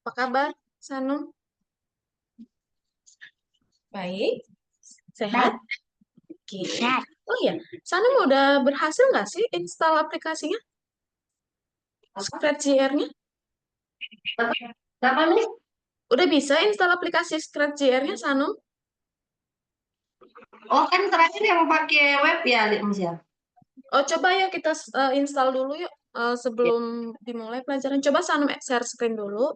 Apa kabar, Sanum? Baik, sehat? Baik, Oke. sehat. Oh iya, Sanum udah berhasil nggak sih install aplikasinya? Scratch.jr-nya? Kenapa nih? Udah bisa install aplikasi Scratch.jr-nya, Sanum? Oh kan terakhir yang pakai web ya, Mas ya? Oh, coba ya kita install dulu yuk Ya. sebelum dimulai pelajaran. Coba Sanum share screen dulu.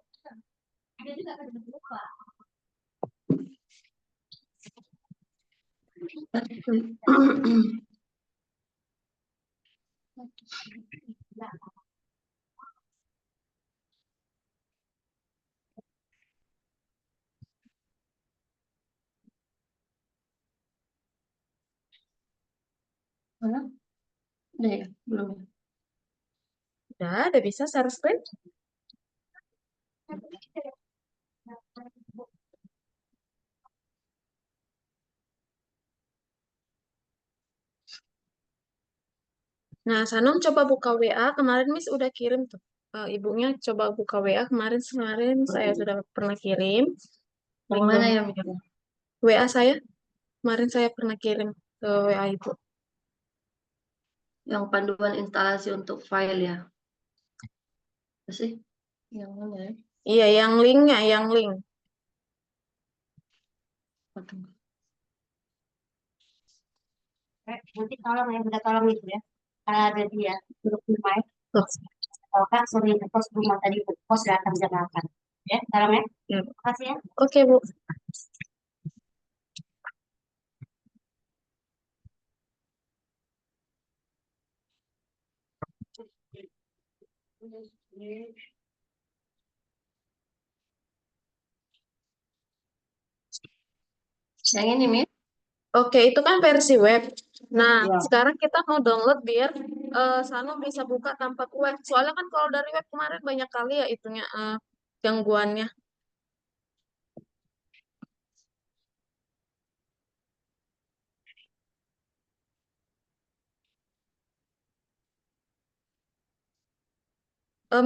Mana? Udah ya? Belum ya? Udah bisa share screen? Nah, Sanum coba buka WA. Kemarin Miss udah kirim tuh. Ibunya coba buka WA kemarin kemarin saya sudah pernah kirim Yang link mana ya, download Mas? WA saya. Kemarin saya pernah kirim ke WA Ibu. Yang panduan instalasi untuk file ya? Apa sih? Yang mana ya? Iya, yang linknya, yang link. Aduh. Nanti tolong ya, minta tolong itu ya. Kalau ada dia, grup rumah ya. Loh, Kalau Kak suruh ke pos rumah tadi, pos datang jam 8. Ya, tolong ya. ya. Makasih ya. Oke, Bu. Yang ini, Mi? Oke, itu kan versi web. Nah, Ya. sekarang kita mau download biar Sanu bisa buka tanpa web. Soalnya kan kalau dari web kemarin banyak kali ya itunya gangguannya.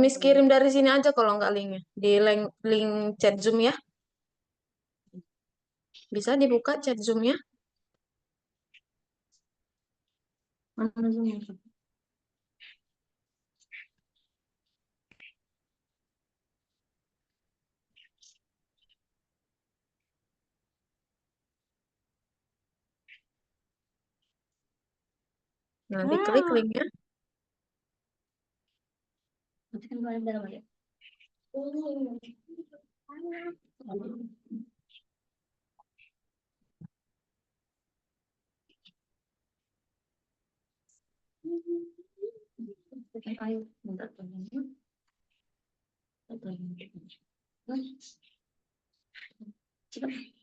Miss kirim dari sini aja kalau nggak linknya. Di link chat Zoom ya. Bisa dibuka chat Zoom-nya. Mana Zoom? Nanti klik linknya. Nanti kan gue dalam ya. Kan ayo minta tolong. Tolong. Cepat.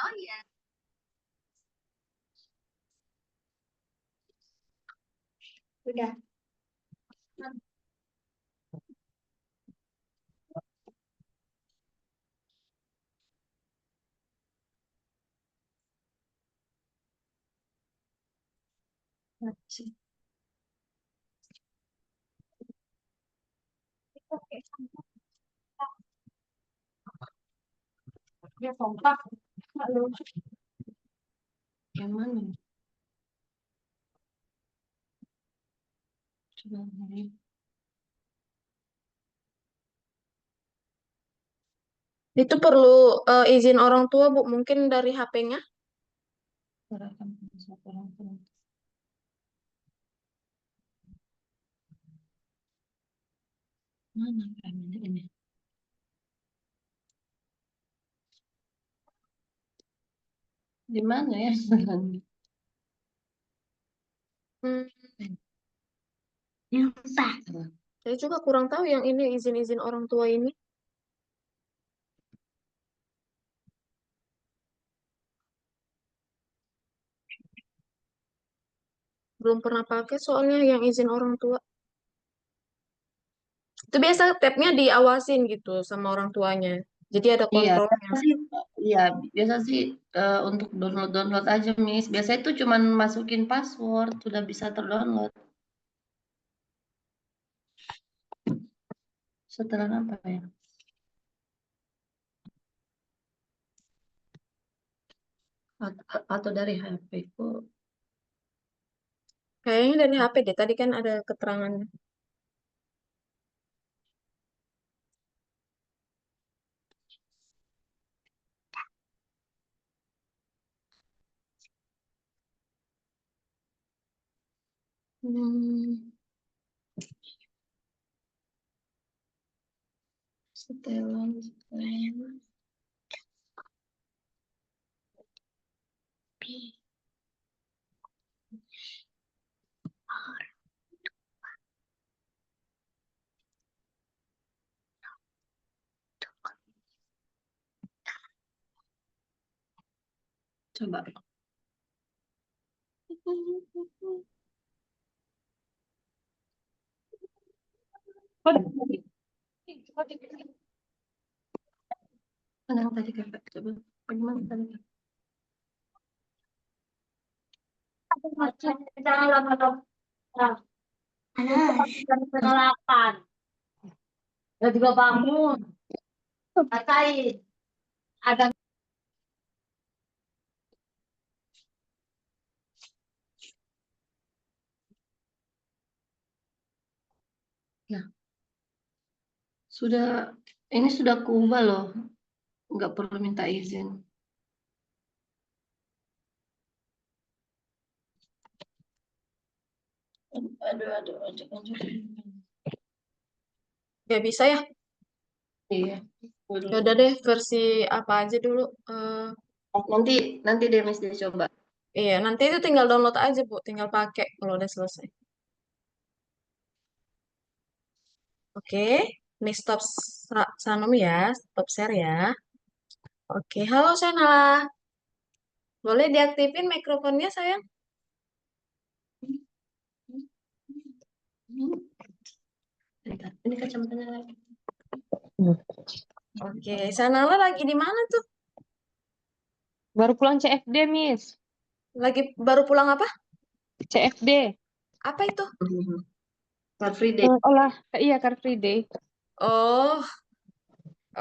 Oh iya. Udah. Dia kompak. Halo. Yang mana? Coba ini. Itu perlu izin orang tua, Bu. Mungkin dari HP-nya. Serahkan satu orang tua. Mana kamera ini? Di mana ya? Hmm, Lupa. saya juga kurang tahu yang ini izin-izin orang tua ini. Belum pernah pakai soalnya yang izin orang tua. Itu biasa tab-nya diawasin gitu sama orang tuanya. Jadi ada Iya, kontrolnya. biasa sih, iya, biasa sih untuk download aja, Miss. Biasanya itu cuman masukin password, sudah bisa terdownload. Setelah apa ya? Atau dari HP ku. Kayaknya dari HP deh. Tadi kan ada keterangannya. Hmm, Setelan. Coba. Mana yang tadi kakak? Coba. Bagaimana tadi? Jangan lama dong. Nah, jam 8. Udah juga bangun. Katain. Ada Ya, ini sudah kuubah loh. Nggak perlu minta izin. Aduh. ya bisa ya. Iya. Ya udah deh versi apa aja dulu. Nanti deh Miss dicoba. Iya, nanti itu tinggal download aja, Bu. Tinggal pakai kalau udah selesai. Oke, ini stop Sanom ya, stop share ya. Oke, halo Shanala. Boleh diaktifin mikrofonnya, sayang? Ini kacamatanya lagi. Oke, Shanala lagi di mana tuh? Baru pulang CFD, Miss. Lagi baru pulang apa? CFD. Apa itu? Car Free Day. Iya, Car Free Day. Oh,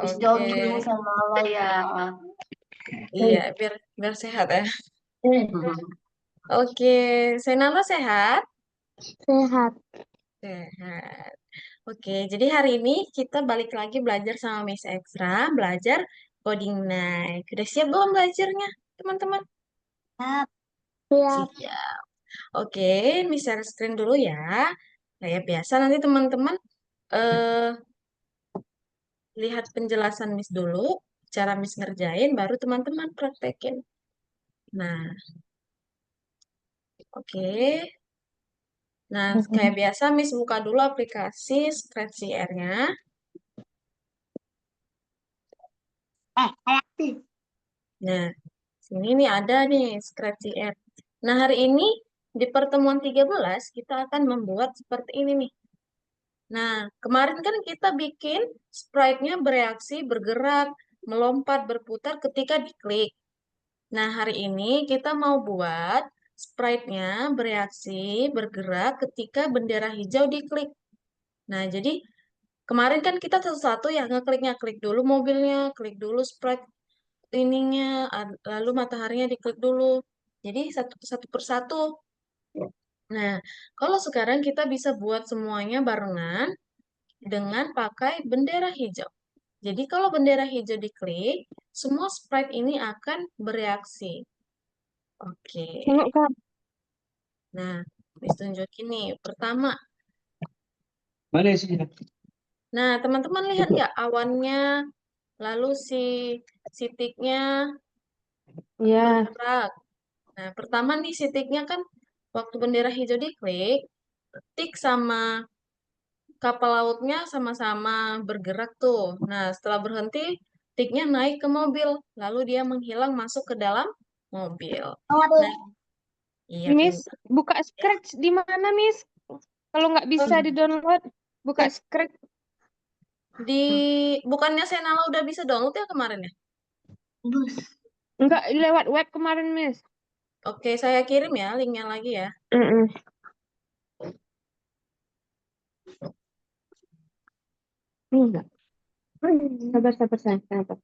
Miss oke. jogging nih sama Allah ya. Iya, biar biar sehat ya. Oke, Shanala sehat? Sehat. Sehat. Oke, jadi hari ini kita balik lagi belajar sama Miss Extra, belajar coding night. Udah siap belum belajarnya, teman-teman? Siap. Siap. Oke, Miss share screen dulu ya. Kayak biasa nanti teman-teman eh lihat penjelasan Miss dulu, cara Miss ngerjain, baru teman-teman praktekin. Nah, oke. Nah, kayak biasa Miss buka dulu aplikasi Scratch-nya. Nah, sini nih ada nih Scratch-R. Nah, hari ini di pertemuan 13 kita akan membuat seperti ini nih. Nah, kemarin kan kita bikin sprite-nya bereaksi, bergerak, melompat, berputar ketika diklik. Nah, hari ini kita mau buat sprite-nya bereaksi, bergerak ketika bendera hijau diklik. Nah, jadi kemarin kan kita satu-satu ya ngekliknya, klik dulu mobilnya, klik dulu sprite ininya, lalu mataharinya diklik dulu. Jadi satu persatu. Nah, kalau sekarang kita bisa buat semuanya barengan dengan pakai bendera hijau. Jadi kalau bendera hijau diklik, semua sprite ini akan bereaksi. Oke. Tengok, Kak. Nah, ditunjukin nih. Pertama, Mana sih? nah teman-teman lihat nggak awannya, lalu si tiknya Iya. bergerak. Nah, pertama nih si tiknya kan waktu bendera hijau diklik, tik sama kapal lautnya sama-sama bergerak tuh. Nah, setelah berhenti, tiknya naik ke mobil, lalu dia menghilang masuk ke dalam mobil. Nah, iya Miss, pintar. buka Scratch di mana, Miss? Kalau nggak bisa di-download, buka Scratch. Bukannya Senala udah bisa download ya kemarin ya? Enggak, lewat web kemarin, Miss. Oke, saya kirim ya linknya lagi ya. Mm-mm. Enggak. Sabar, sabar.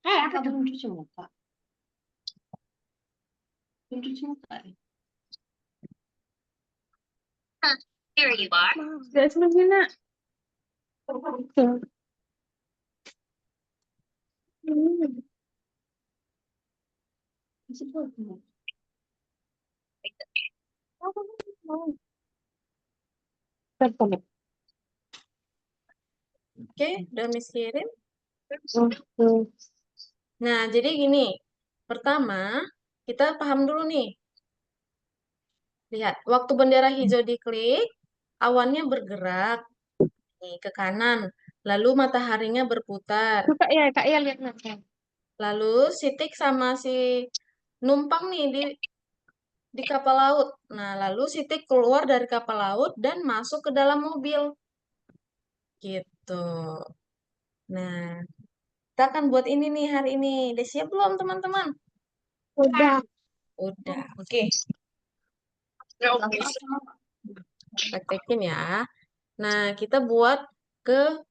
Apa belum cuci muka? Belum cuci muka ya? Sudah sebenarnya, Nak. Masih belum. Sabar. Oke, udah Miss kirim. Oke. Nah, jadi gini. Pertama, kita paham dulu nih. Lihat, waktu bendera hijau diklik, awannya bergerak nih, ke kanan. Lalu mataharinya berputar. Tuh, Kak ya lihat nanti. Lalu si Tik sama si numpang nih di kapal laut. Nah, lalu si Tik keluar dari kapal laut dan masuk ke dalam mobil. Gitu. Nah, kita akan buat ini nih hari ini. Udah siap belum, teman-teman? Udah. Udah. Oke. Praktekin ya. Nah, kita buat ke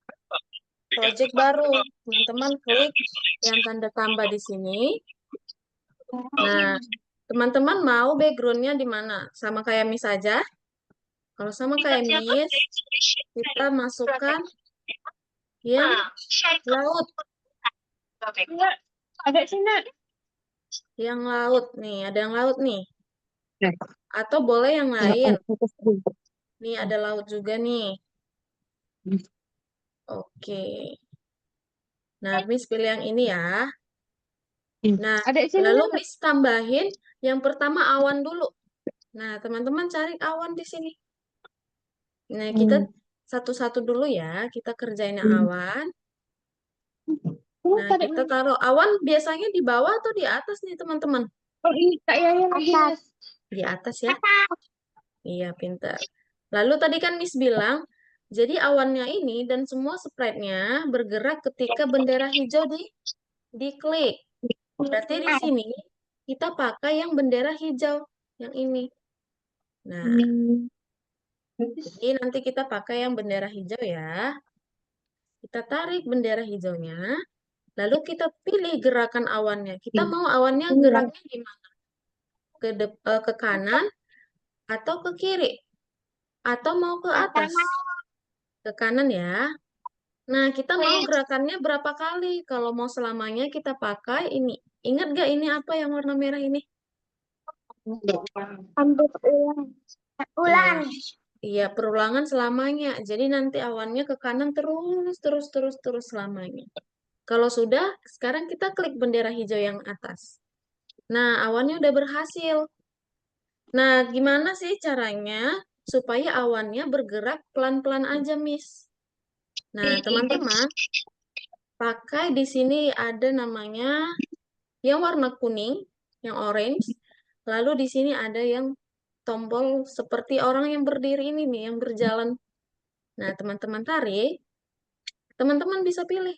project baru. Teman-teman klik yang tanda tambah di sini. Nah, teman-teman mau backgroundnya di mana? Sama kayak Miss aja. Kalau sama kayak Miss, kita masukkan yang laut. Enggak, ada sini. Yang laut nih, ada yang laut nih. Ya. Atau boleh yang lain. Enggak. Nih ada laut juga nih. Oke. Nah, Miss pilih yang ini ya. Nah, Ada sini. lalu Miss tambahin yang pertama awan dulu. Nah, teman-teman cari awan di sini. Nah, kita satu-satu dulu ya. Kita kerjain yang awan. Nah, kita taruh awan biasanya di bawah atau di atas nih, teman-teman? Oh, ini Kak Yaya lagi. Di atas ya. Iya, pintar. Lalu tadi kan Miss bilang, jadi awannya ini dan semua sprite-nya bergerak ketika bendera hijau diklik. Berarti di sini kita pakai yang bendera hijau, yang ini. Nah, jadi nanti kita pakai yang bendera hijau ya. Kita tarik bendera hijaunya, lalu kita pilih gerakan awannya. Kita mau awannya geraknya gimana? Ke kanan atau ke kiri? Atau mau ke atas? Ke kanan ya. Nah, kita mau gerakannya berapa kali? Kalau mau selamanya kita pakai ini. Ingat gak ini apa yang warna merah ini? Ambil ulang. Iya. Iya, perulangan selamanya. Jadi nanti awannya ke kanan terus selamanya. Kalau sudah, sekarang kita klik bendera hijau yang atas. Nah, awannya udah berhasil. Nah, gimana sih caranya supaya awannya bergerak pelan-pelan aja, Miss? Nah, teman-teman, pakai di sini ada namanya yang warna kuning, yang orange. Lalu di sini ada yang tombol seperti orang yang berdiri ini nih, yang berjalan. Nah, teman-teman tarik, teman-teman bisa pilih.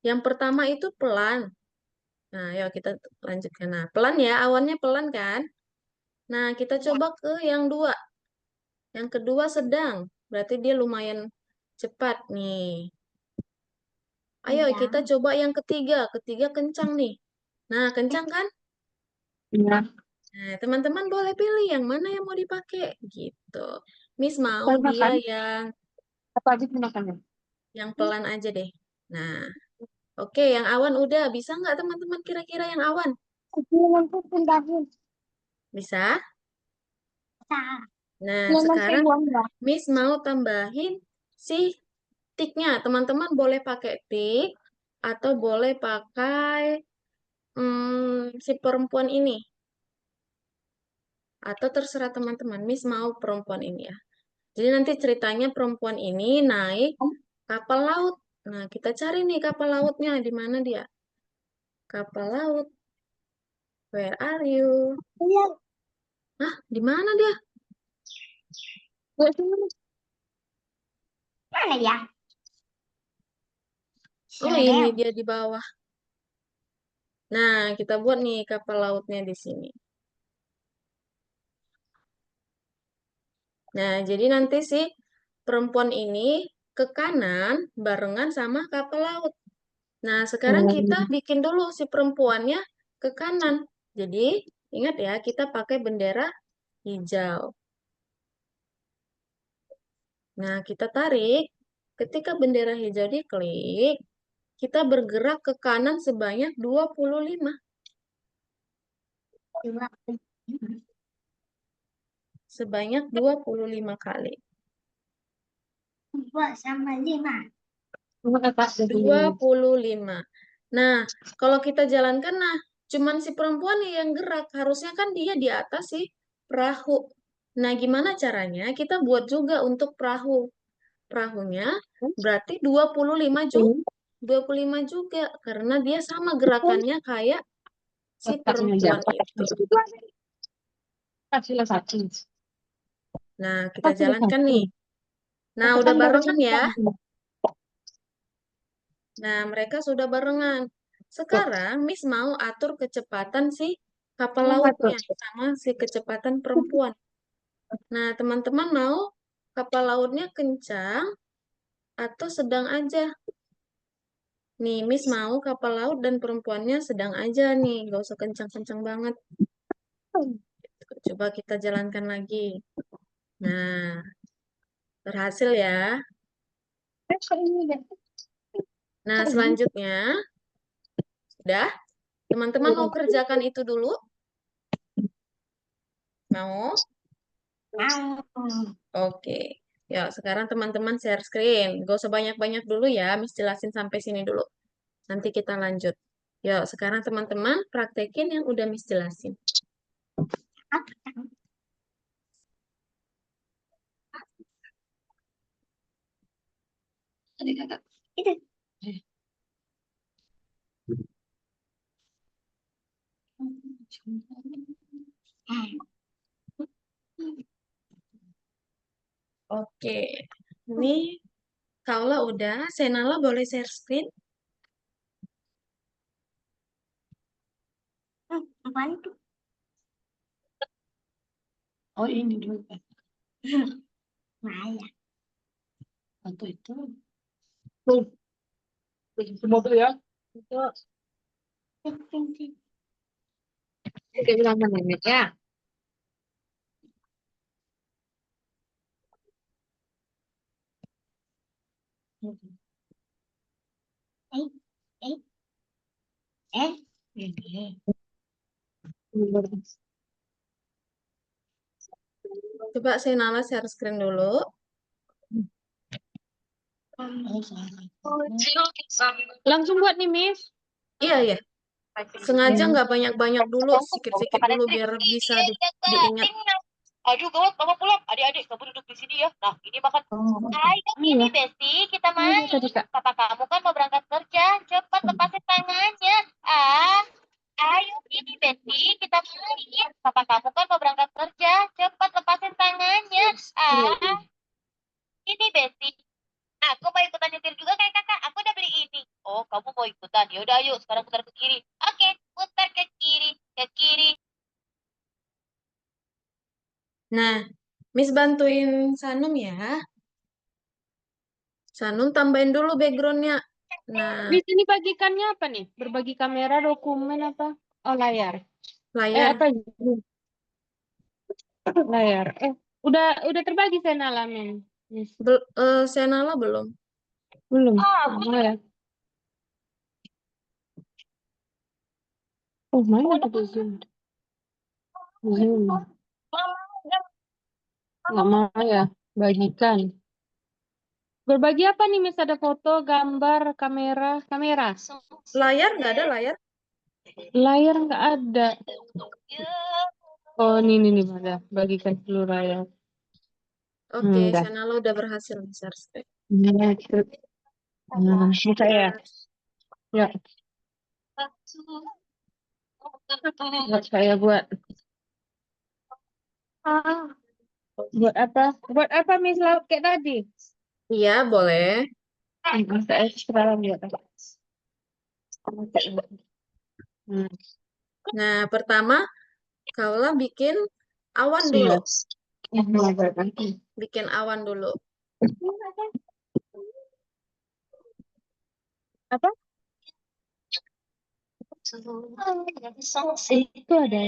Yang pertama itu pelan. Nah, yuk kita lanjutkan. Nah, pelan ya, awannya pelan kan? Nah, kita coba ke yang dua. Yang kedua sedang, berarti dia lumayan cepat nih. Ayo kita coba yang ketiga. Ketiga kencang nih. Nah, kencang kan? Iya. Nah, teman-teman boleh pilih yang mana yang mau dipakai gitu. Miss mau Pelan dia makan. Apa aja makannya? yang pelan aja deh. Nah, oke, yang awan udah. Bisa nggak teman-teman kira-kira yang awan? Langsung pindahin. Bisa? Nah, Yang sekarang uang ya. Miss mau tambahin si tiknya. Teman-teman boleh pakai tik atau boleh pakai si perempuan ini. Atau terserah teman-teman. Miss mau perempuan ini ya. Jadi nanti ceritanya perempuan ini naik kapal laut. Nah, kita cari nih kapal lautnya. Di mana dia? Kapal laut. Where are you? Iya. Hah, di mana dia? Buat sini. Mana ya? Oh, ini Shell. dia di bawah. Nah, kita buat nih kapal lautnya di sini. Nah, jadi nanti si perempuan ini ke kanan barengan sama kapal laut. Nah, sekarang kita bikin dulu si perempuannya ke kanan. Jadi, ingat ya, kita pakai bendera hijau. Nah, kita tarik. Ketika bendera hijau diklik, kita bergerak ke kanan sebanyak 25. Dua. Sebanyak 25 kali. 2 sama 5. Sama atas dari 25. Nah, kalau kita jalankan, nah, cuman si perempuan nih yang gerak. Harusnya kan dia di atas si perahu. Nah, gimana caranya? Kita buat juga untuk perahu. Perahunya berarti 25 25 juga. Karena dia sama gerakannya kayak si perempuan itu. kasihlah satu. Nah, kita Kasihlah jalankan satu. nih. Nah, udah barengan ya. Nah, mereka sudah barengan. Sekarang Miss mau atur kecepatan si kapal lautnya sama si kecepatan perempuan. Nah, teman-teman mau kapal lautnya kencang atau sedang aja? Nih, Miss mau kapal laut dan perempuannya sedang aja nih, nggak usah kencang-kencang banget. Coba kita jalankan lagi. Nah, berhasil ya. Nah, selanjutnya, sudah. Teman-teman mau kerjakan itu dulu? Mau? Oke. Ya, sekarang teman-teman share screen. Gak usah banyak-banyak dulu ya, Miss jelasin sampai sini dulu. Nanti kita lanjut. Yuk, sekarang teman-teman praktekin yang udah Miss jelasin. Tadi kakak. Itu. Oke. Ini Kaula udah, Senala boleh share screen? Apaan itu? Oh ini dulu. Maya. Atau itu. Tuh. Semua tuh ya. Itu udah bilang nenek ya. Eh, eh, eh. Ini. Coba Senala share screen dulu. Oh salah. Langsung buat nih, Miss. Iya, iya. Sengaja nggak banyak-banyak dulu, sikit-sikit dulu biar bisa diingat. Aduh, gawat, mama pulang. Adik-adik, kamu duduk di sini ya. Nah, ini makan. Oh. Ayo, ini Besti, kita main. Tadi Kak. Papa kamu kan mau berangkat kerja. Cepat lepasin tangannya. Ayo, ini Besti, kita main. Papa kamu kan mau berangkat kerja. Cepat lepasin tangannya. Ini Besti. Aku mau ikutan nyetir juga kayak kakak. Aku udah beli ini. Oh, kamu mau ikutan? Ya udah, ayo. Sekarang putar ke kiri. Oke, putar ke kiri, ke kiri. Nah, Miss bantuin Sanum ya. Sanum tambahin dulu backgroundnya. Nah, Di sini bagikannya apa nih? Berbagi kamera, dokumen apa? Oh, layar. layar. Apa? Layar. Udah terbagi saya nalamin. Miss. Senala belum. Belum. Oh ya. Oh, mana tuh Zoom? Zoom. Nggak mau ya. Bagikan. Berbagi apa nih, Miss? Ada foto, gambar, kamera. Kamera. Layar nggak ada layar? Layar nggak ada. Oh, ini ada. Bagikan dulu layar. Oke, Udah. Senala udah berhasil share screen. Nah, itu. Nah, ini saya. Ya. Buat saya buat. Buat apa? Buat apa Miss laut kayak tadi? Iya, boleh. Bisa ekstra lagi ya. Hmm. Nah, pertama, kaulah bikin awan dulu. Bikin awan dulu. Apa? Itu ada.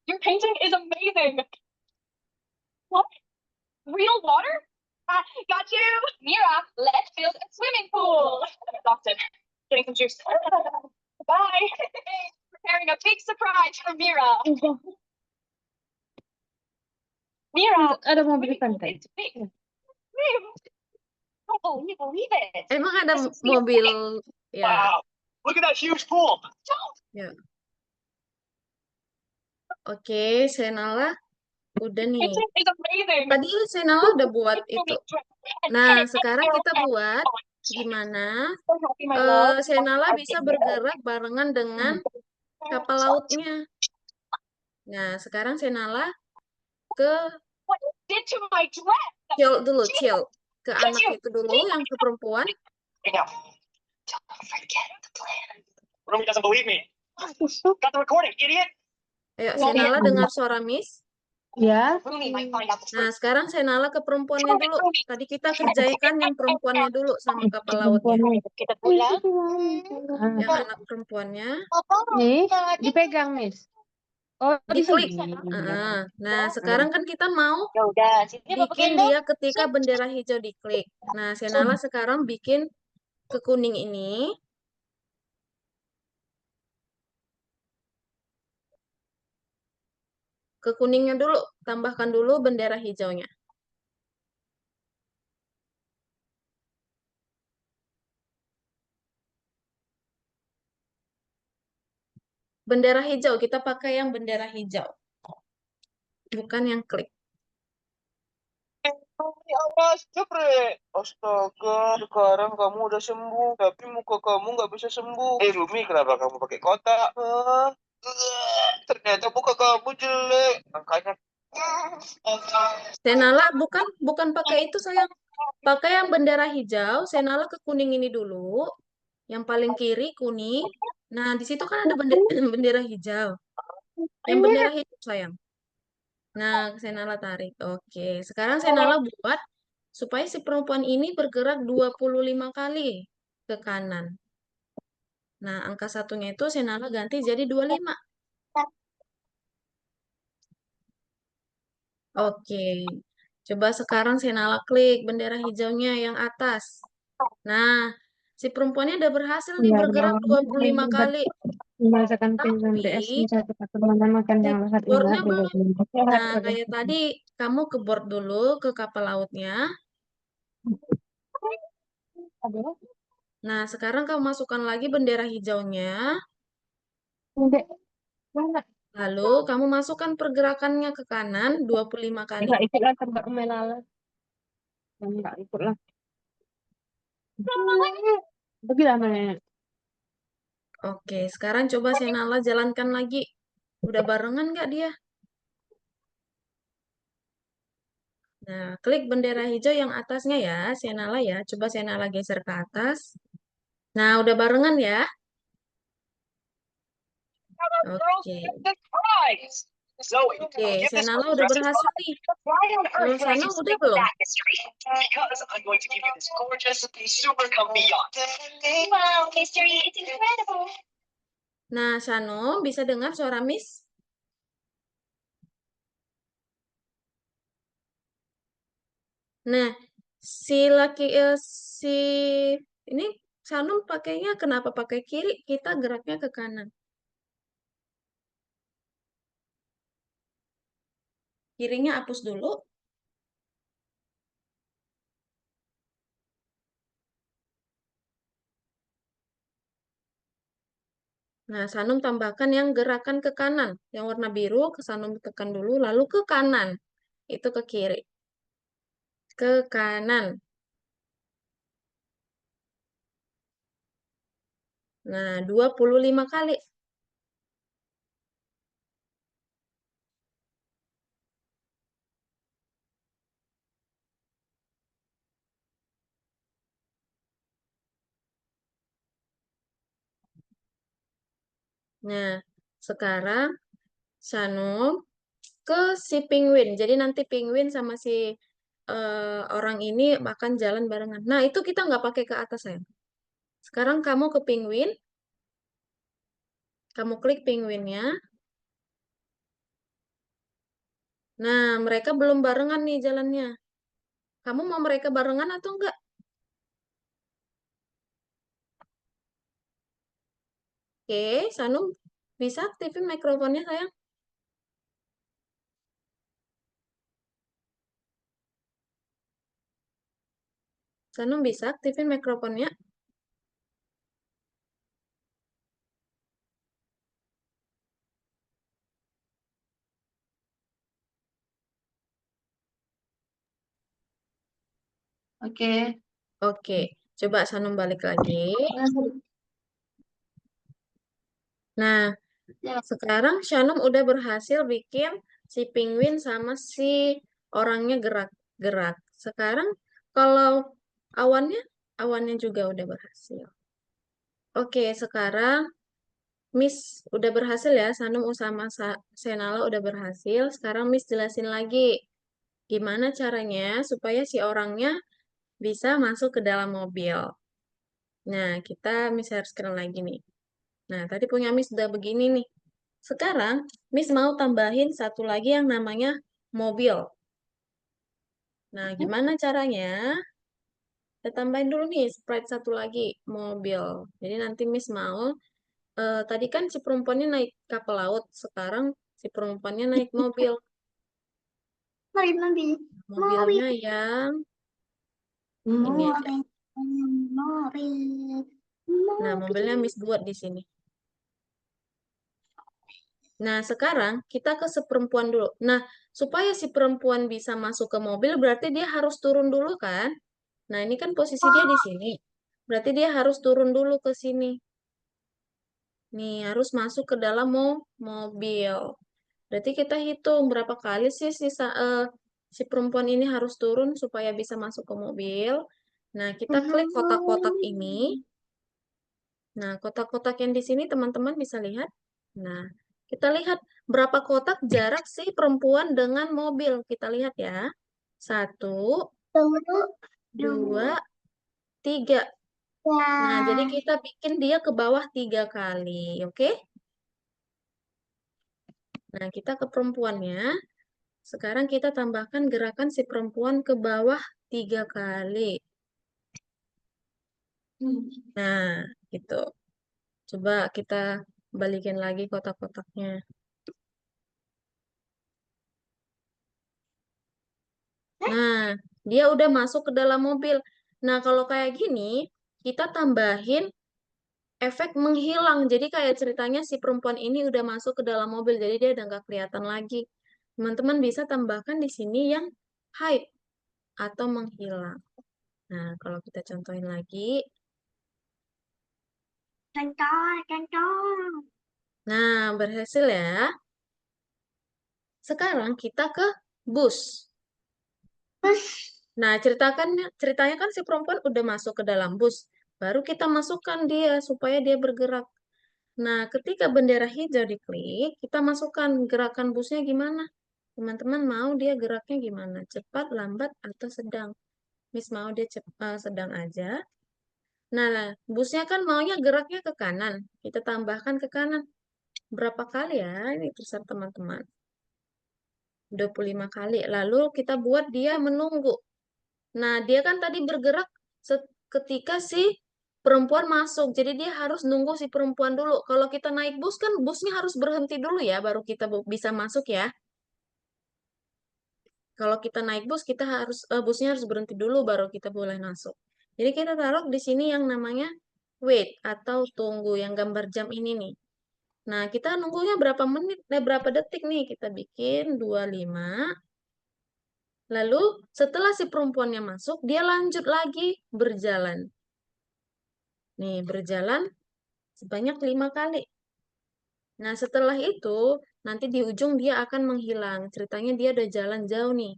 Your painting is amazing. What? Real water? Got you. Mira, let's build a swimming pool. Exhausted. Getting some juice. Bye. Preparing a big surprise for Mira. Mira, Ada mobil pantai. it's big. Oh, you believe it? Emang ada This is the mobil, ya. Wow, look at that huge pool. Oke, Senala udah nih. painting is amazing. Tadi Senala udah buat itu. Nah, sekarang kita buat gimana So happy, my love. Senala bisa bergerak barengan dengan kapal lautnya. Nah, sekarang Senala ke What you did to my dress? chill dulu, chill. Ke anak itu dulu, yang ke perempuan. Hey now, don't forget the plan. Rumi doesn't believe me. Got the recording, idiot. Ayo, Senala dengar suara Miss. Ya. Rumi might find out the truth. Nah, sekarang Senala ke perempuannya dulu. Tadi kita kerjakan yang perempuannya dulu sama kapal lautnya. Kita pulang. Yang anak perempuannya. Nih, dipegang, Miss. Oh, di Diklik. sini. Nah, sekarang kan kita mau Ya udah, sini Bapak bikin gendong. dia ketika bendera hijau diklik. Nah, Senala sekarang bikin ke kuning ini. Ke kuningnya dulu, tambahkan dulu bendera hijaunya. Bendera hijau, kita pakai yang bendera hijau. Bukan yang klik. Ya Mas, jepret. Astaga, sekarang kamu udah sembuh, tapi muka kamu nggak bisa sembuh. Rumi, kenapa kamu pakai kotak? Hah? Ternyata muka kamu jelek. Makanya. Senala bukan pakai itu sayang. Pakai yang bendera hijau, Senala ke kuning ini dulu. Yang paling kiri kuning. Nah, di situ kan ada bendera hijau. Yang bendera hijau sayang. Nah, Senala tarik. Oke, sekarang Senala buat supaya si perempuan ini bergerak 25 kali ke kanan. Nah, angka satunya itu Senala ganti jadi 25. Oke, coba sekarang Senala klik bendera hijaunya yang atas. Nah, si perempuannya udah berhasil nih bergerak 25 kali. Merasakan pingsan Tapi, DS satu teman makan yang lahat boardnya dulu. belum. Nah, kayak tadi kamu ke board dulu, ke kapal lautnya. Nah, sekarang kamu masukkan lagi bendera hijaunya. Lalu kamu masukkan pergerakannya ke kanan 25 kali. Enggak ikutlah tempat melala. Enggak ikutlah. Bagaimana? Oke, sekarang coba Senala jalankan lagi. Udah barengan nggak dia? Nah, klik bendera hijau yang atasnya ya, Senala ya. Coba Senala geser ke atas. Nah, udah barengan ya. Girls Oke. get the prize. Zoe, Oke, give this Senala one udah dress berhasil nih. Why on Kalau earth would I Sana do udah something with belum? that mystery? Because I'm going to give you this gorgeous, super comfy yacht. Wow, mystery, it's incredible. Nah, Sano bisa dengar suara Miss? Nah, si ini Sanum pakainya kenapa pakai kiri? Kita geraknya ke kanan. Kirinya hapus dulu. Nah, Sanum tambahkan yang gerakan ke kanan. Yang warna biru, ke Sanum tekan dulu, lalu ke kanan. Itu ke kiri. Ke kanan. Nah, 25 kali. Nah, sekarang Sanum ke si penguin. Jadi nanti penguin sama si orang ini akan jalan barengan. Nah, itu kita nggak pakai ke atas, ya. Sekarang kamu ke penguin. Kamu klik penguinnya. Nah, mereka belum barengan nih jalannya. Kamu mau mereka barengan atau enggak? Oke, Sanum bisa aktifin mikrofonnya, sayang. Sanum bisa aktifin mikrofonnya. Oke. Oke, coba Sanum balik lagi. Nah, Ya. sekarang Shanum udah berhasil bikin si penguin sama si orangnya gerak-gerak. Sekarang kalau awannya juga udah berhasil. Oke, sekarang Miss udah berhasil ya, Sanum sama Senala udah berhasil. Sekarang Miss jelasin lagi gimana caranya supaya si orangnya bisa masuk ke dalam mobil. Nah, kita Miss share screen lagi nih. Nah, tadi punya Miss udah begini nih. Sekarang, Miss mau tambahin satu lagi yang namanya mobil. Nah, gimana caranya? Kita tambahin dulu nih, sprite satu lagi, mobil. Jadi nanti Miss mau, tadi kan si perempuannya naik kapal laut, sekarang si perempuannya naik mobil. Nanti. Mobilnya yang ini aja. Nah, mobilnya Miss buat di sini. Nah, sekarang kita ke si perempuan dulu. Nah, supaya si perempuan bisa masuk ke mobil, berarti dia harus turun dulu kan? Nah, ini kan posisi dia di sini. Berarti dia harus turun dulu ke sini. Nih, harus masuk ke dalam mobil. Berarti kita hitung berapa kali sih si perempuan ini harus turun supaya bisa masuk ke mobil. Nah, kita klik kotak-kotak ini. Nah, kotak-kotak yang di sini teman-teman bisa lihat. Nah, kita lihat berapa kotak jarak si perempuan dengan mobil. Kita lihat ya. 1, 2, 3. Nah, jadi kita bikin dia ke bawah 3 kali. Oke? Nah, kita ke perempuannya. Sekarang kita tambahkan gerakan si perempuan ke bawah 3 kali. Nah, gitu. Coba kita balikin lagi kotak-kotaknya. Nah, dia udah masuk ke dalam mobil. Nah, kalau kayak gini, kita tambahin efek menghilang. Jadi kayak ceritanya si perempuan ini udah masuk ke dalam mobil, jadi dia udah nggak kelihatan lagi. Teman-teman bisa tambahkan di sini yang hide atau menghilang. Nah, kalau kita contohin lagi. Nah, berhasil ya. Sekarang kita ke bus. Nah, ceritanya kan si perempuan udah masuk ke dalam bus. Baru kita masukkan dia supaya dia bergerak. Nah, ketika bendera hijau diklik, kita masukkan gerakan busnya gimana. Teman-teman mau dia geraknya gimana? Cepat, lambat, atau sedang? Miss mau dia sedang aja. Nah, busnya kan maunya geraknya ke kanan. Kita tambahkan ke kanan. Berapa kali ya? Ini terserah teman-teman. 25 kali. Lalu kita buat dia menunggu. Nah, dia kan tadi bergerak ketika si perempuan masuk. Jadi dia harus nunggu si perempuan dulu. Kalau kita naik bus kan busnya harus berhenti dulu ya, baru kita bisa masuk ya. Kalau kita naik bus, kita harus busnya harus berhenti dulu baru kita boleh masuk. Jadi kita taruh di sini yang namanya wait atau tunggu yang gambar jam ini nih. Nah, kita nunggunya berapa menit, berapa detik nih? Kita bikin 25. Lalu setelah si perempuannya masuk, dia lanjut lagi berjalan. Nih, berjalan sebanyak 5 kali. Nah, setelah itu, nanti di ujung dia akan menghilang. Ceritanya dia udah jalan jauh nih.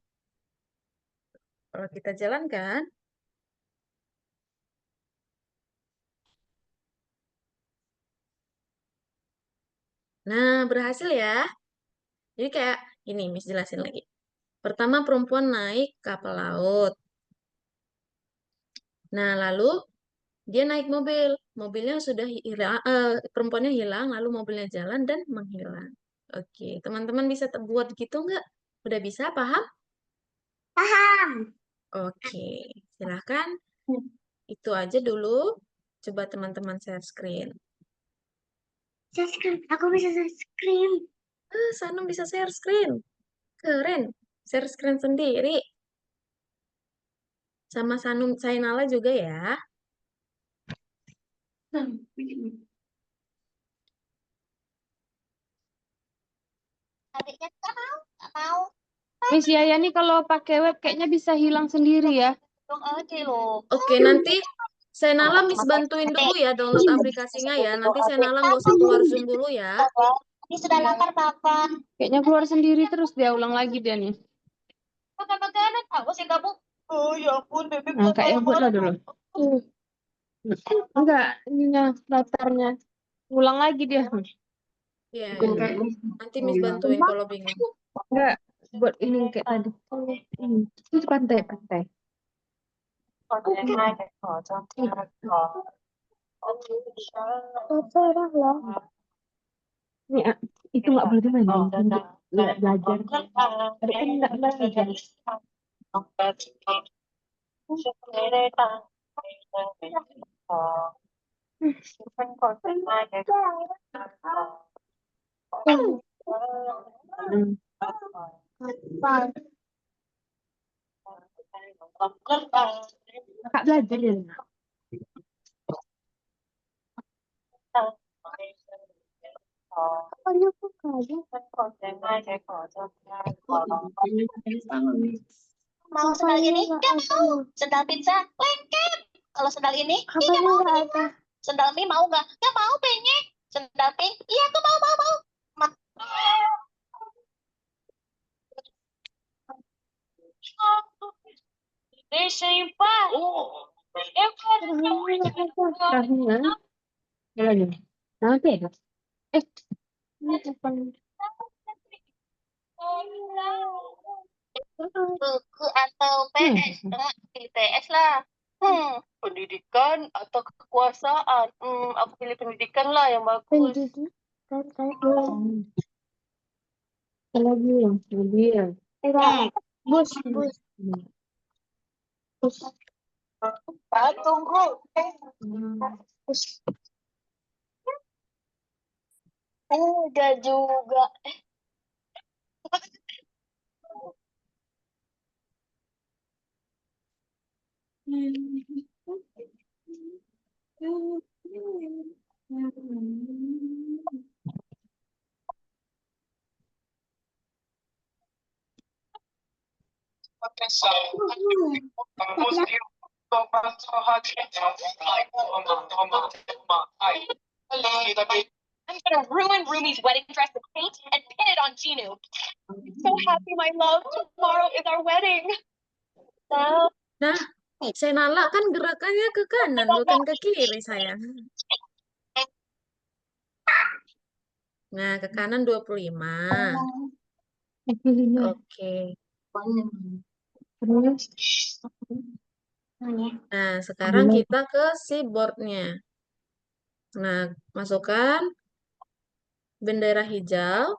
Kalau kita jalankan, nah berhasil ya. Jadi kayak ini, Miss jelasin lagi. Pertama perempuan naik kapal laut. Nah, lalu dia naik mobil. Mobilnya sudah hilang, perempuannya hilang, lalu mobilnya jalan dan menghilang. Oke, teman-teman bisa buat gitu nggak? Udah bisa, paham? Paham. Oke, silahkan. Itu aja dulu. Coba teman-teman share screen. Share screen. Aku bisa share screen. Sanum bisa share screen. Keren. Share screen sendiri. Sama Sanum Sainala juga ya. Adiknya nggak mau. Nggak mau. Miss Yaya nih kalau pakai web kayaknya bisa hilang sendiri ya. Dong aja loh. Oke, nanti Sainala Miss bantuin dulu ya download aplikasinya ya. Nanti Sainala nggak usah keluar Zoom dulu ya. Ini sudah lapar, Papa. Kayaknya keluar sendiri terus dia ulang lagi dia nih. Makan makanan. Aku sih kamu. Oh ya ampun, bebek Nah, lapar kayak buatlah banget. dulu. Enggak, ininya daftarnya. Ulang lagi dia. Iya, Mungkin ya. kayak ini. Nanti Miss bantuin kalau bingung. Enggak, buat ini kayak tadi. Ini pantai. Ini, itu nggak boleh dimain. Nggak belajar. Tadi kan nggak belajar. Kak belajar ya. Mau sendal ini? Nggak mau. Sendal pizza? Lengket. Kalau sendal ini? Iya mau. Sendal mie mau nggak? Nggak mau, pengen. Sendal pink? Iya, aku mau. Perahunya. Ada lagi. Nanti ada. Ini apa? Buku atau PS? Pilih PS lah. Pendidikan atau kekuasaan? Aku pilih pendidikan lah yang bagus. Lagi yang bus. Tunggu. Udah juga. I'm gonna ruin Rumi's wedding dress with paint and pin it on Ginu. So happy, my love. Tomorrow is our wedding. Nah, Sainala kan gerakannya ke kanan, bukan ke kiri, sayang. Nah, ke kanan 25. Oke. Terus Nah, sekarang kita ke si boardnya. Nah, masukkan bendera hijau.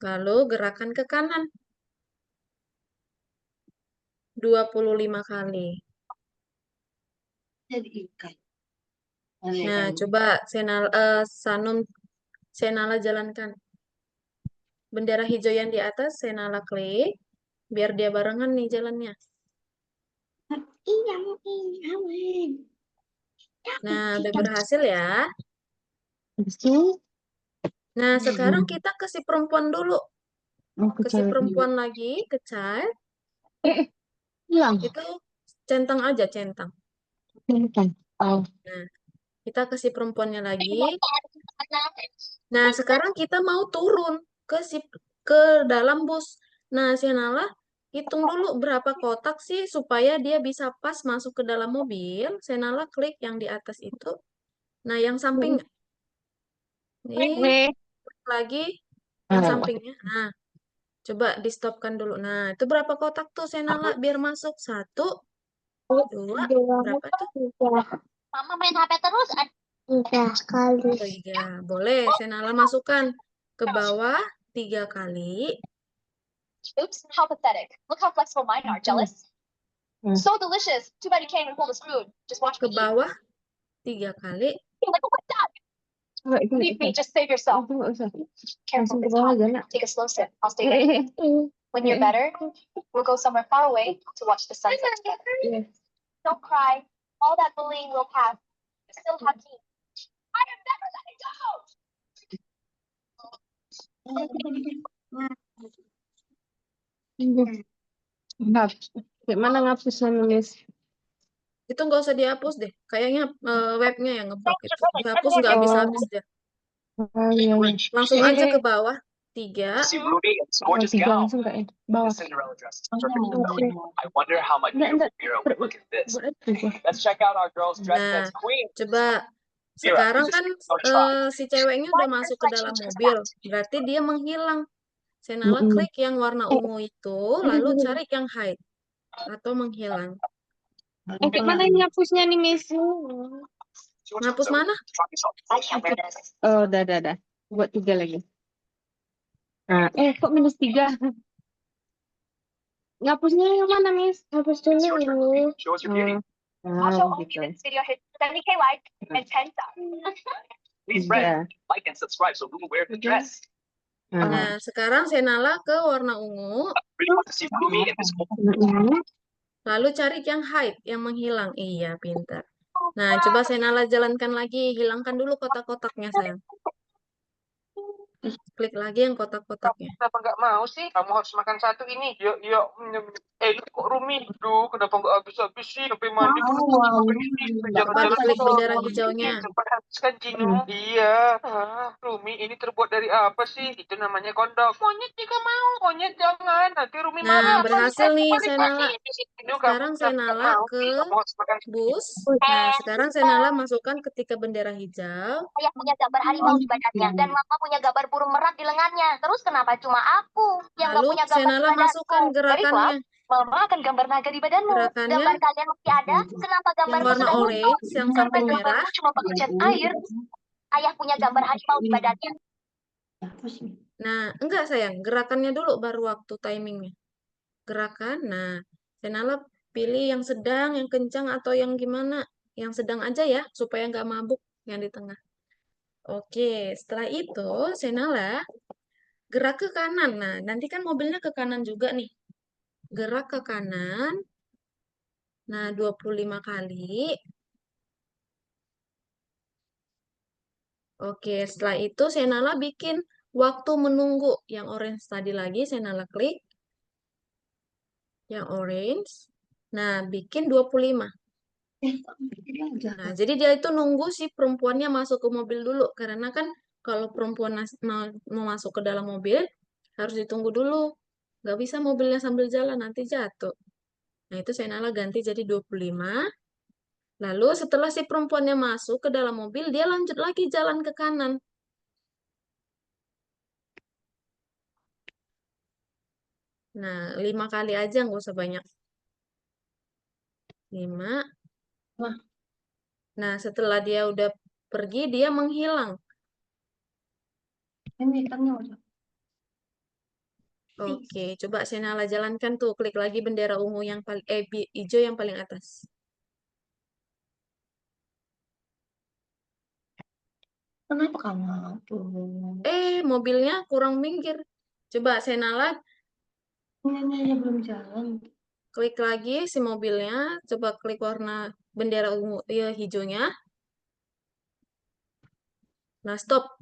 Lalu gerakan ke kanan. 25 kali. Jadi ikan. Nah, coba Senala jalankan. Bendera hijau yang di atas, Senala klik. Biar dia barengan nih jalannya. Nah, udah berhasil ya. habis itu Nah, sekarang kita ke si perempuan dulu. ke Ke si cewek dulu. perempuan lagi, ke child. Hilang. Itu centang aja, centang. Bukan. Oh. Nah, kita ke si perempuannya lagi. Nah, sekarang kita mau turun ke dalam bus. Nah, Senala hitung dulu berapa kotak sih supaya dia bisa pas masuk ke dalam mobil. Senala klik yang di atas itu. Nah, yang samping ini lagi yang sampingnya. Nah, coba di stopkan dulu. Nah, itu berapa kotak tuh Senala biar masuk? 1, 2, berapa tuh? Mama main HP terus. 3. Boleh, Senala masukkan ke bawah 3 kali. Oops, how pathetic. Look how flexible mine are. Jealous? So delicious. Too bad you can't even pull the spoon. Just watch Ke me eat. bawah 3 kali. Like, oh my God. Leave me. Just save yourself. Careful, Langsung ke it's bawah hot. aja, nak. Take a slow sip. I'll stay here. When you're better, we'll go somewhere far away to watch the sunset together. Yes. Don't cry. All that bullying will pass. You still have me. I am never letting go. Ngap. Gimana ngapusnya nulis? Itu nggak usah dihapus deh. Kayaknya webnya yang ngeblok itu. Dihapus nggak Oh. habis-habis deh. Oh iya. Langsung aja ke bawah. 3. See Ruby and this Oh, gorgeous 3 gal. langsung ke bawah. The Cinderella dress is perfect for Oke. Belle. I wonder how my Enggak. beautiful Mira would look at this. Buat itu. Let's check out our girls dressed Nah, as queens. coba Mira, sekarang just kan no try. si ceweknya udah masuk ke dalam mobil. Berarti dia menghilang. Senala Mm-mm. klik yang warna ungu itu, lalu cari yang hide atau menghilang. Kayak mana ini ngapusnya nih, Miss? Ngapus mana? Oh, udah. Buat 3 lagi. Nah, kok -3? Ngapusnya yang mana, Miss? Hapus It's dulu. your turn, Ruby. Show us your beauty. I'll show Oh, only gitu. this video hit 70K likes and 10 subs. Please, Iya. friend, like and subscribe so we will wear the dress. Nah, Nah, sekarang Senala ke warna ungu, Really want to see Ruby in this moment. ini. lalu cari yang hide, yang menghilang. Iya, pintar. Nah, coba Senala jalankan lagi. Hilangkan dulu kotak-kotaknya, sayang. Klik lagi yang kotak-kotaknya. Kenapa nggak mau sih? Kamu harus makan satu ini. Yuk. Lu kok Rumi? Duh, kenapa nggak habis-habis sih? Sampai mandi terus makan ini. Cepat klik bendera hijaunya. Cepat habiskan, Cino. Iya. Rumi, ini terbuat dari apa sih? Itu namanya kondok. Monyet juga mau. Monyet jangan. Nanti Rumi Nah, marah. berhasil nih Balik Senala. lagi. Aduh, Sekarang kamu kenapa nggak Senala mau ke sih? Kamu harus makan bus. Nah, sekarang Senala masukkan ketika bendera hijau. Ayah punya gambar harimau di badannya dan mama punya gambar burung merak di lengannya. Terus kenapa cuma aku yang nggak Lalu punya gambar di Senala badanku? masukkan Very gerakannya. Mama akan gambar naga di badanmu. Gerakannya Gambar kalian masih ada? Kenapa yang gambarku warna sudah orange, luntur? yang Karena samping merah. gambarku cuma pakai cat air. Ayah punya gambar harimau di badannya. Nah, enggak sayang, gerakannya dulu baru waktu timingnya. Gerakan, nah, Senala pilih yang sedang, yang kencang, atau yang gimana. Yang sedang aja ya, supaya nggak mabuk yang di tengah. Oke, setelah itu Senala gerak ke kanan. Nah, nanti kan mobilnya ke kanan juga nih. Gerak ke kanan. Nah, 25 kali. Oke, setelah itu Senala bikin waktu menunggu. Yang orange tadi lagi Senala klik. Yang orange. Nah, bikin 25. Nah, jadi dia itu nunggu si perempuannya masuk ke mobil dulu. Karena kan kalau perempuan mau masuk ke dalam mobil, harus ditunggu dulu. Nggak bisa mobilnya sambil jalan, nanti jatuh. Nah, itu Senala ganti jadi 25. Lalu setelah si perempuannya masuk ke dalam mobil, dia lanjut lagi jalan ke kanan. Nah, 5 kali aja, nggak usah banyak. 5. Wah, Nah, setelah dia udah pergi, dia menghilang. ini ikannya udah. Oke, coba Senala jalankan tuh. Klik lagi bendera ungu yang paling hijau yang paling atas. Kenapa kamu tuh? Mobilnya kurang minggir. Coba Senala Ini aja belum jalan. klik lagi si mobilnya. Coba klik warna bendera ungu, ya hijaunya. Nah, stop.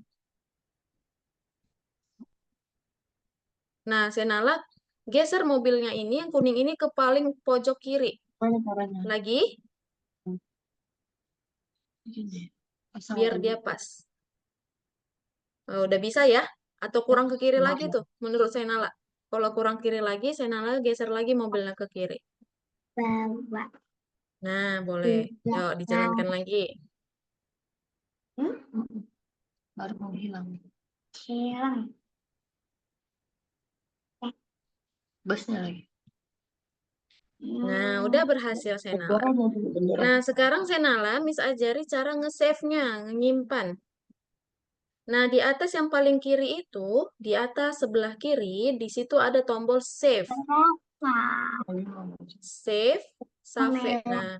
Nah, Senala geser mobilnya ini, yang kuning ini ke paling pojok kiri. Mana caranya? Lagi, Gini. Pasang biar lagi. dia pas. Oh, udah bisa ya? Atau kurang ke kiri lagi tuh, menurut Senala. Kalau kurang kiri lagi, Senala geser lagi mobilnya ke kiri. Nah, boleh. Yuk, dijalankan lagi. Baru mau hilang. Hilang. Busnya lagi. Nah, udah berhasil Senala. Nah, sekarang Senala, Miss ajari cara nge-save-nya, nyimpan. Nah, di atas yang paling kiri itu, di atas sebelah kiri, di situ ada tombol save. Save, save. Nah,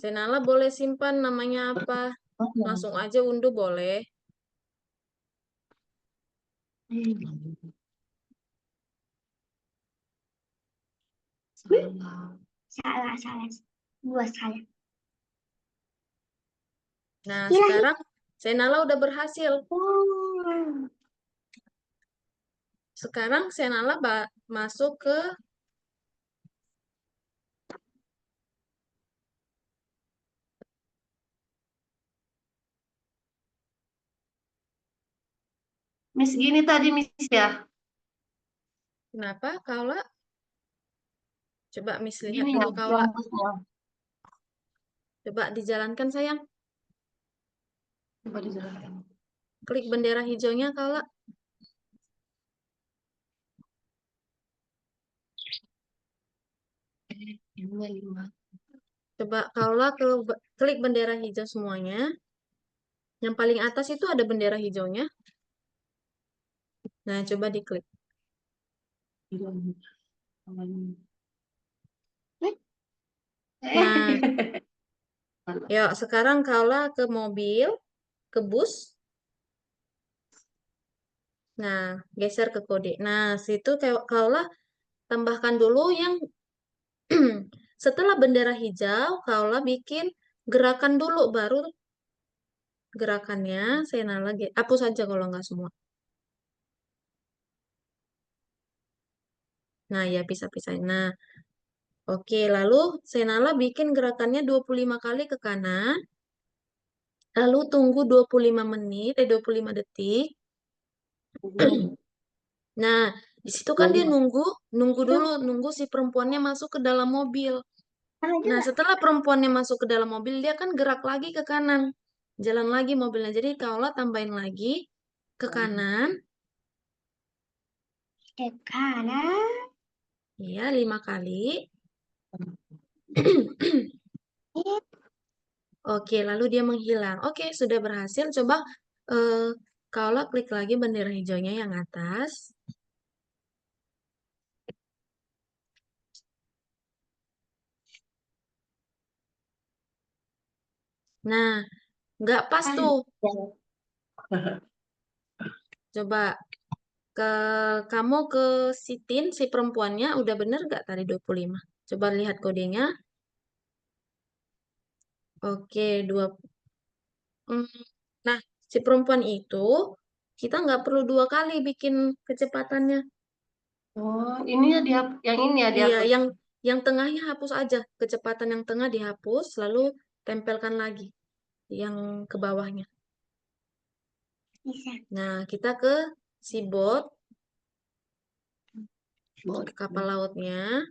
Senala boleh simpan namanya apa? Langsung aja unduh boleh. Salah. Dua salah. Nah, sekarang Senala udah berhasil. Sekarang Senala masuk ke Miss gini tadi Miss ya. kenapa Kaula? Coba Miss lihat Gini dulu ya, Kaula. yang busnya. Coba dijalankan sayang. Coba dijalankan. Klik bendera hijaunya Kaula. Ini 5. Coba Kaula klik bendera hijau semuanya. Yang paling atas itu ada bendera hijaunya. Nah, coba diklik. Nah, yuk sekarang Kaula ke mobil, ke bus. Nah, geser ke kode. Nah, situ Kaula tambahkan dulu yang setelah bendera hijau, Kaula bikin gerakan dulu, baru gerakannya Senala hapus saja kalau nggak semua. Nah, ya pisah-pisahin. Nah, oke. Lalu Senala bikin gerakannya 25 kali ke kanan. Lalu tunggu 25 menit, 25 detik. Nah, di situ kan dia nunggu dulu, nunggu si perempuannya masuk ke dalam mobil. Nah, setelah perempuannya masuk ke dalam mobil, dia kan gerak lagi ke kanan. Jalan lagi mobilnya. Jadi Kaula tambahin lagi ke kanan. Ke kanan. Iya, 5 kali. Oke, lalu dia menghilang. Oke, sudah berhasil. Coba Kaula klik lagi bendera hijaunya yang atas. Nah, nggak pas tuh. Coba kamu ke sitin si perempuannya udah bener nggak tadi 25? Coba lihat kodenya. Oke, 2. Nah, si perempuan itu kita nggak perlu 2 kali bikin kecepatannya. Oh, ini ya yang ini ya Iya, dihapus. yang tengahnya hapus aja. Kecepatan yang tengah dihapus, lalu tempelkan lagi yang ke bawahnya. Bisa. Nah, kita ke si bot, ke kapal lautnya,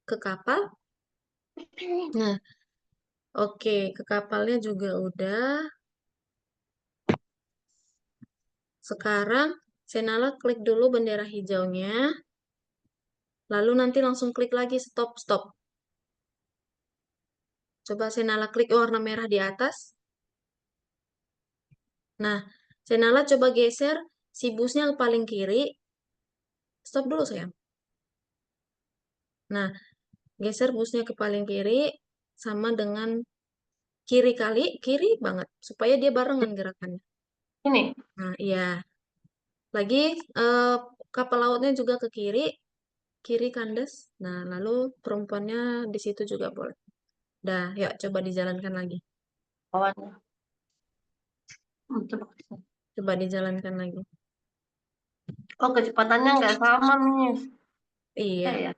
ke kapal. Nah, Oke, ke kapalnya juga udah. Sekarang Senala klik dulu bendera hijaunya. Lalu nanti langsung klik lagi stop. Coba Senala klik warna merah di atas. Nah, Senala coba geser si busnya ke paling kiri. Stop dulu sayang. Nah, geser busnya ke paling kiri sama dengan kiri banget supaya dia barengan gerakannya. Ini. Nah, iya. Lagi kapal lautnya juga ke kiri kandas. Nah, lalu perempuannya di situ juga boleh. Dah, yuk coba dijalankan lagi. Bawahnya. Coba. Coba dijalankan lagi. Oh, kecepatannya nggak sama, Miss. Iya. Ya.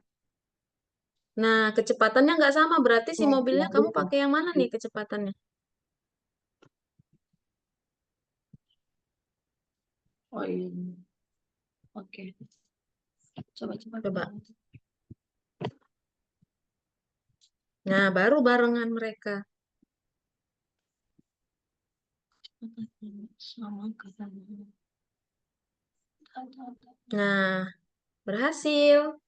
Nah, kecepatannya nggak sama. Berarti si Nah, mobilnya yang kamu itu. pakai yang mana nih kecepatannya? Oh iya. Oke. Coba. Coba. Nah, baru barengan mereka. Sama katanya. Nah, berhasil.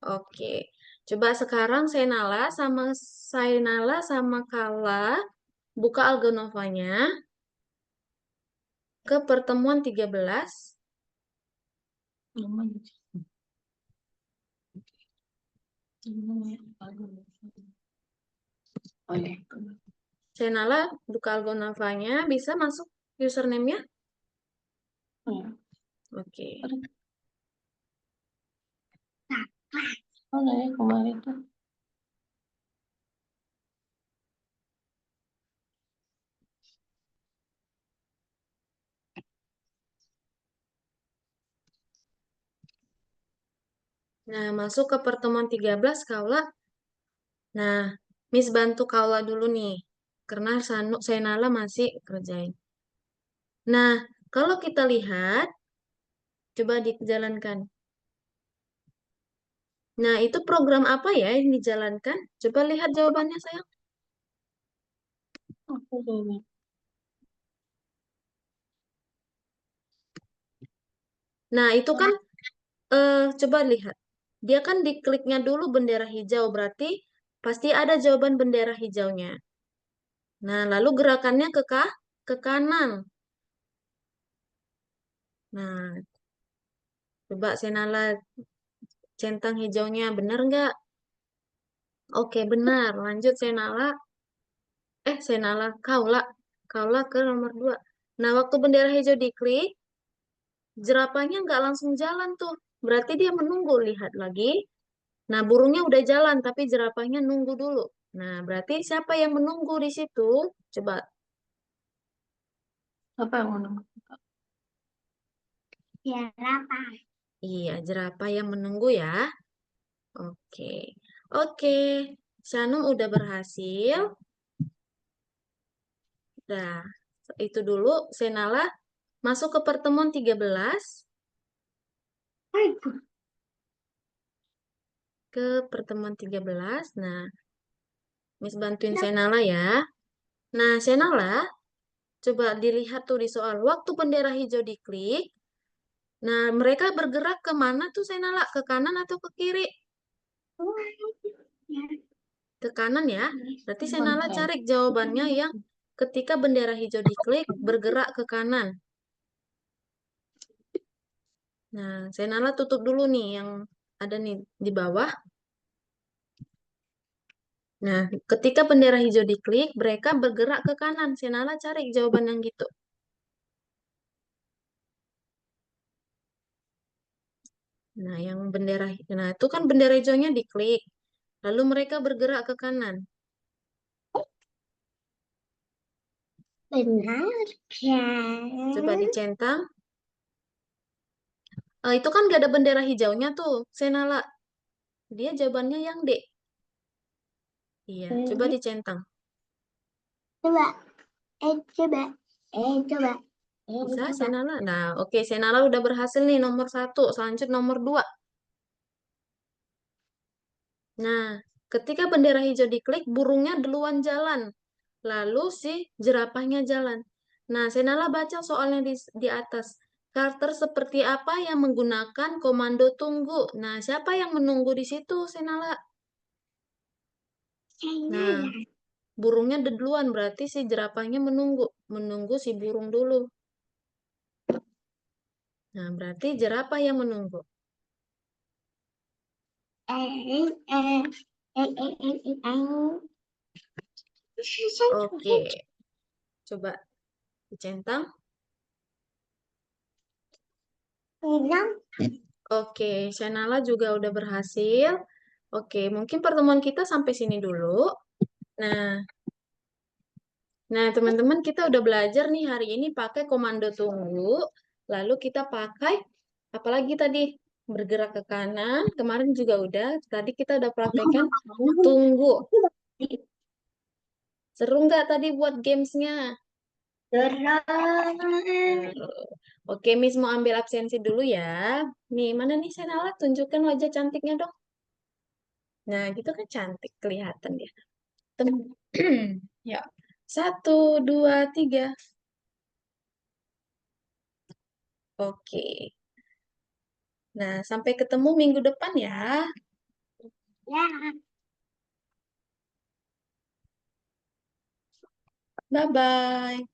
Oke. Coba sekarang Sainala sama Kala buka Algonovanya ke pertemuan 13. Oh iya. Sainala buka Algonovanya, bisa masuk username-nya? Iya. Oke. Mana ya kemarin tuh? Nah, masuk ke pertemuan 13, Kaula. Nah, Miss bantu Kaula dulu nih. Karena Sainala masih kerjain. Nah, kalau kita lihat, coba dijalankan. Nah, itu program apa ya yang dijalankan? Coba lihat jawabannya, sayang. Aku udah. Nah, itu kan, coba lihat. Dia kan dikliknya dulu bendera hijau, berarti pasti ada jawaban bendera hijaunya. Nah, lalu gerakannya ke kanan. Nah, coba Senala centang hijaunya, benar nggak? Oke, benar. Lanjut Senala. Senala, Kaula. Kaula ke nomor 2. Nah, waktu bendera hijau diklik, jerapahnya nggak langsung jalan tuh. Berarti dia menunggu, lihat lagi. Nah, burungnya udah jalan, tapi jerapahnya nunggu dulu. Nah, berarti siapa yang menunggu di situ? Coba. Apa yang menunggu? Jerapah. Iya, jerapah yang menunggu ya. Oke. Oke. Shanum udah berhasil. Nah, itu dulu. Senala masuk ke pertemuan 13. Ke pertemuan 13. Nah, Miss bantuin Senala ya. Nah, Senala, coba dilihat tuh di soal. Waktu bendera hijau diklik, nah mereka bergerak ke mana tuh Senala? Ke kanan atau ke kiri? Ke kanan ya. Berarti Senala cari jawabannya yang ketika bendera hijau diklik, bergerak ke kanan. Nah, Senala tutup dulu nih yang ada nih di bawah. Nah, ketika bendera hijau diklik, mereka bergerak ke kanan. Senala cari jawaban yang gitu. Nah, nah itu kan bendera hijaunya diklik. Lalu mereka bergerak ke kanan. Benar kan? Coba dicentang. Itu kan gak ada bendera hijaunya tuh, Senala. Dia jawabannya yang D. Iya, coba dicentang. Coba. Coba. Coba. Bisa, Senala? Nah, oke, Senala udah berhasil nih nomor 1. Selanjutnya nomor 2. Nah, Ketika bendera hijau diklik, burungnya duluan jalan. Lalu si jerapahnya jalan. Nah, Senala baca soalnya di atas. Karakter seperti apa yang menggunakan komando tunggu? Nah, siapa yang menunggu di situ, Senala? Nah, burungnya duluan, berarti si jerapahnya menunggu. Menunggu si burung dulu. Nah, berarti jerapah yang menunggu. Oke, coba dicentang. Oke, Shenala juga udah berhasil. Oke, mungkin pertemuan kita sampai sini dulu. Nah, teman-teman kita udah belajar nih hari ini pakai komando tunggu. Lalu kita pakai apalagi tadi bergerak ke kanan. Kemarin juga udah. Tadi kita udah praktekkan tunggu. Seru nggak tadi buat gamesnya? Oke, Miss mau ambil absensi dulu ya. Nih, mana nih Senala? Tunjukkan wajah cantiknya dong. Nah, gitu kan cantik kelihatan dia. Ya. 1, 2, 3. Oke. Nah, sampai ketemu minggu depan ya. Bye-bye.